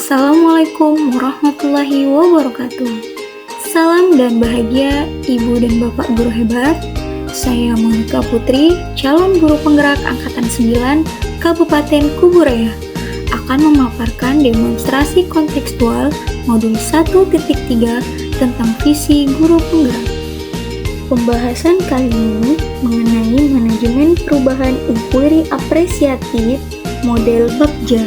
Assalamualaikum warahmatullahi wabarakatuh. Salam dan bahagia Ibu dan Bapak guru hebat. Saya Monika Putri, calon guru penggerak Angkatan 9 Kabupaten Kuburaya, akan memaparkan demonstrasi kontekstual modul 1.3 tentang visi guru penggerak. Pembahasan kali ini mengenai manajemen perubahan inquiry apresiatif model Bagja.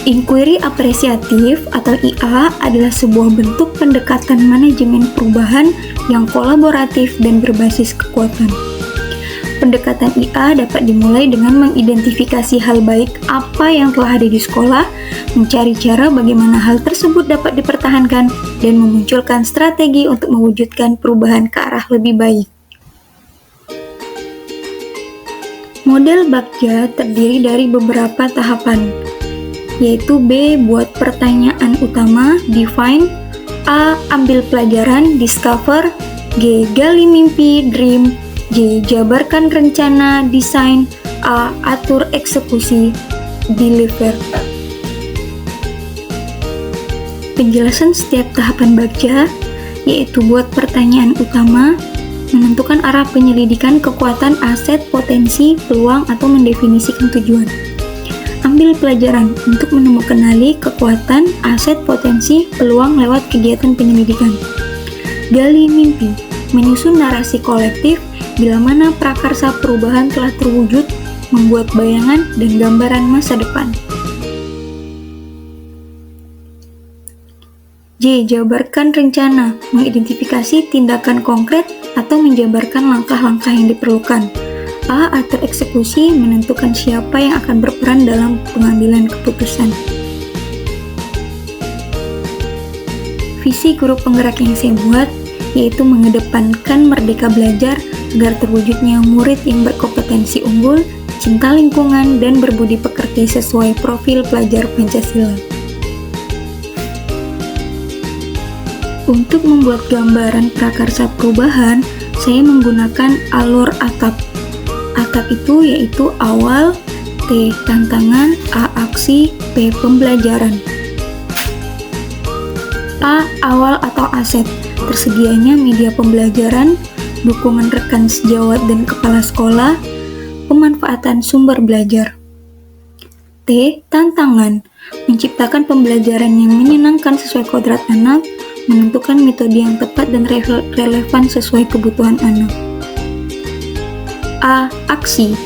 Inquiry apresiatif atau IA adalah sebuah bentuk pendekatan manajemen perubahan yang kolaboratif dan berbasis kekuatan. Pendekatan IA dapat dimulai dengan mengidentifikasi hal baik apa yang telah ada di sekolah, mencari cara bagaimana hal tersebut dapat dipertahankan, dan memunculkan strategi untuk mewujudkan perubahan ke arah lebih baik. Model Bagja terdiri dari beberapa tahapan, yaitu B. Buat pertanyaan utama, define. A. Ambil pelajaran, discover. G. Gali mimpi, dream. J. Jabarkan rencana, desain. A. Atur eksekusi, deliver. Penjelasan setiap tahapan Bagja, yaitu buat pertanyaan utama, menentukan arah penyelidikan kekuatan, aset, potensi, peluang, atau mendefinisikan tujuan. Ambil pelajaran untuk menemukan kekuatan, aset, potensi, peluang lewat kegiatan penyelidikan. Gali mimpi, menyusun narasi kolektif bila mana prakarsa perubahan telah terwujud, membuat bayangan dan gambaran masa depan. J. Jabarkan rencana, mengidentifikasi tindakan konkret atau menjabarkan langkah-langkah yang diperlukan. A. Atur eksekusi, menentukan siapa yang akan berperan dalam pengambilan keputusan. Visi guru penggerak yang saya buat yaitu mengedepankan merdeka belajar agar terwujudnya murid yang berkompetensi unggul, cinta lingkungan, dan berbudi pekerti sesuai profil pelajar Pancasila. Untuk membuat gambaran prakarsa perubahan, saya menggunakan alur atap. Atap itu yaitu awal, T. Tantangan, A. Aksi, P. Pembelajaran. A. Awal atau aset, tersedianya media pembelajaran, dukungan rekan sejawat dan kepala sekolah, pemanfaatan sumber belajar. T. Tantangan, menciptakan pembelajaran yang menyenangkan sesuai kodrat anak, menentukan metode yang tepat dan relevan sesuai kebutuhan anak. A. Aksi,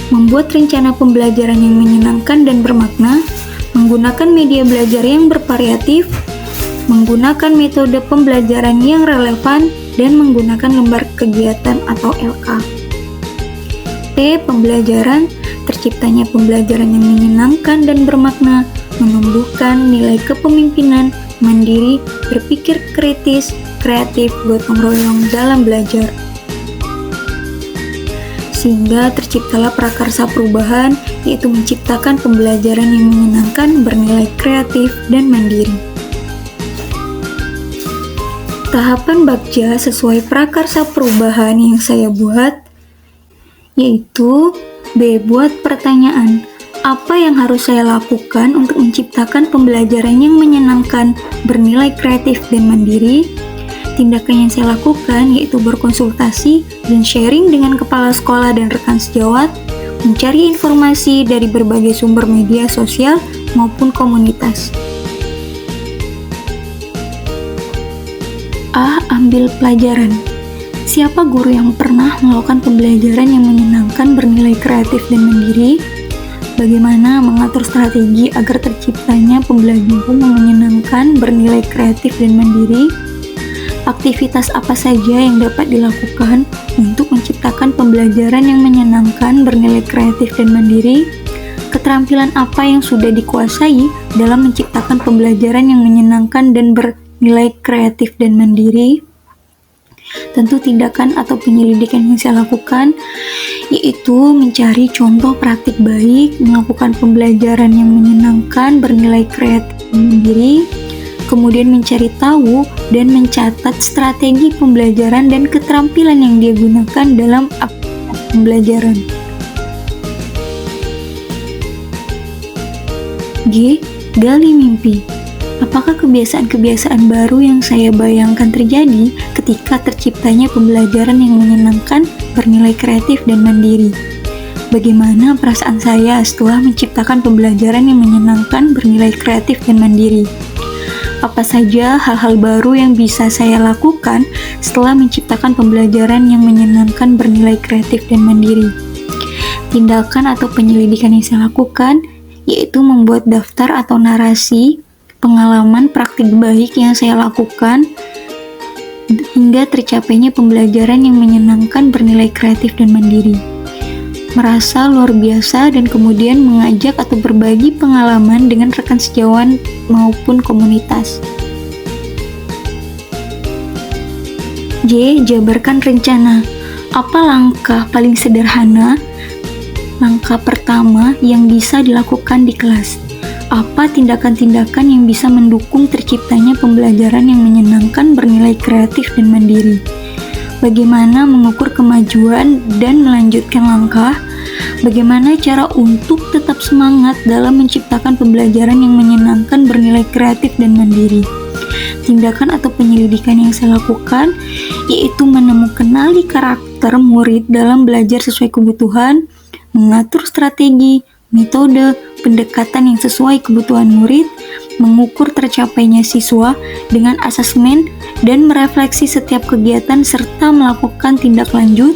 membuat rencana pembelajaran yang menyenangkan dan bermakna, menggunakan media belajar yang bervariatif, menggunakan metode pembelajaran yang relevan, dan menggunakan lembar kegiatan atau LK. P. Pembelajaran, terciptanya pembelajaran yang menyenangkan dan bermakna, menumbuhkan nilai kepemimpinan, mandiri, berpikir kritis, kreatif, gotong royong dalam belajar. Sehingga terciptalah prakarsa perubahan, yaitu menciptakan pembelajaran yang menyenangkan, bernilai kreatif, dan mandiri. Tahapan Bagja sesuai prakarsa perubahan yang saya buat, yaitu B. Buat pertanyaan. Apa yang harus saya lakukan untuk menciptakan pembelajaran yang menyenangkan, bernilai kreatif, dan mandiri? Tindakan yang saya lakukan yaitu berkonsultasi dan sharing dengan kepala sekolah dan rekan sejawat, mencari informasi dari berbagai sumber media sosial maupun komunitas. A. Ambil pelajaran. Siapa guru yang pernah melakukan pembelajaran yang menyenangkan, bernilai kreatif, dan mandiri? Bagaimana mengatur strategi agar terciptanya pembelajaran yang menyenangkan, bernilai kreatif, dan mandiri? Aktivitas apa saja yang dapat dilakukan untuk menciptakan pembelajaran yang menyenangkan, bernilai kreatif, dan mandiri? Keterampilan apa yang sudah dikuasai dalam menciptakan pembelajaran yang menyenangkan dan bernilai kreatif dan mandiri? Tentu tindakan atau penyelidikan yang saya lakukan yaitu mencari contoh praktik baik, melakukan pembelajaran yang menyenangkan, bernilai kreatif, dan mandiri, kemudian mencari tahu dan mencatat strategi pembelajaran dan keterampilan yang dia gunakan dalam aktivitas pembelajaran. G. Gali mimpi. Apakah kebiasaan-kebiasaan baru yang saya bayangkan terjadi ketika terciptanya pembelajaran yang menyenangkan, bernilai kreatif, dan mandiri? Bagaimana perasaan saya setelah menciptakan pembelajaran yang menyenangkan, bernilai kreatif, dan mandiri? Apa saja hal-hal baru yang bisa saya lakukan setelah menciptakan pembelajaran yang menyenangkan, bernilai kreatif, dan mandiri? Tindakan atau penyelidikan yang saya lakukan yaitu membuat daftar atau narasi pengalaman praktik baik yang saya lakukan hingga tercapainya pembelajaran yang menyenangkan, bernilai kreatif, dan mandiri. Merasa luar biasa dan kemudian mengajak atau berbagi pengalaman dengan rekan sejawat maupun komunitas. J. Jabarkan rencana. Apa langkah paling sederhana? Langkah pertama yang bisa dilakukan di kelas. Apa tindakan-tindakan yang bisa mendukung terciptanya pembelajaran yang menyenangkan, bernilai kreatif, dan mandiri? Bagaimana mengukur kemajuan dan melanjutkan langkah? Bagaimana cara untuk tetap semangat dalam menciptakan pembelajaran yang menyenangkan, bernilai kreatif, dan mandiri? Tindakan atau penyelidikan yang saya lakukan yaitu menemukan karakter murid dalam belajar sesuai kebutuhan, mengatur strategi, metode, pendekatan yang sesuai kebutuhan murid, mengukur tercapainya siswa dengan asesmen dan merefleksi setiap kegiatan serta melakukan tindak lanjut,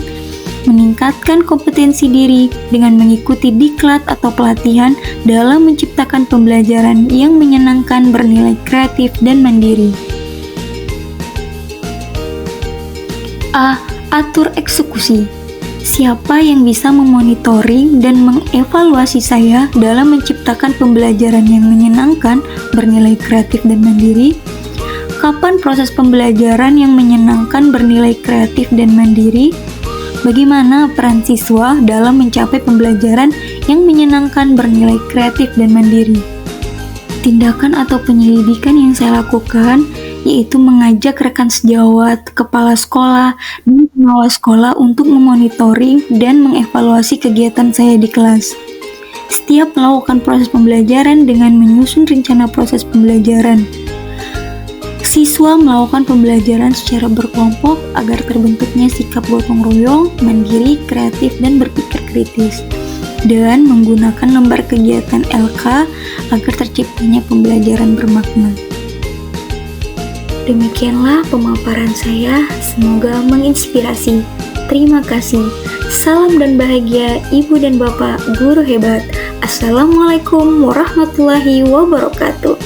meningkatkan kompetensi diri dengan mengikuti diklat atau pelatihan dalam menciptakan pembelajaran yang menyenangkan, bernilai kreatif, dan mandiri. A. Atur eksekusi. Siapa yang bisa memonitoring dan mengevaluasi saya dalam menciptakan pembelajaran yang menyenangkan, bernilai kreatif, dan mandiri? Kapan proses pembelajaran yang menyenangkan, bernilai kreatif, dan mandiri? Bagaimana peran siswa dalam mencapai pembelajaran yang menyenangkan, bernilai kreatif, dan mandiri? Tindakan atau penyelidikan yang saya lakukan yaitu mengajak rekan sejawat, kepala sekolah, dan pengawas sekolah untuk memonitoring dan mengevaluasi kegiatan saya di kelas. Setiap melakukan proses pembelajaran dengan menyusun rencana proses pembelajaran. Siswa melakukan pembelajaran secara berkelompok agar terbentuknya sikap gotong royong, mandiri, kreatif, dan berpikir kritis. Dan menggunakan lembar kegiatan LK agar terciptanya pembelajaran bermakna. Demikianlah pemaparan saya, semoga menginspirasi. Terima kasih. Salam dan bahagia Ibu dan Bapak Guru Hebat. Assalamualaikum warahmatullahi wabarakatuh.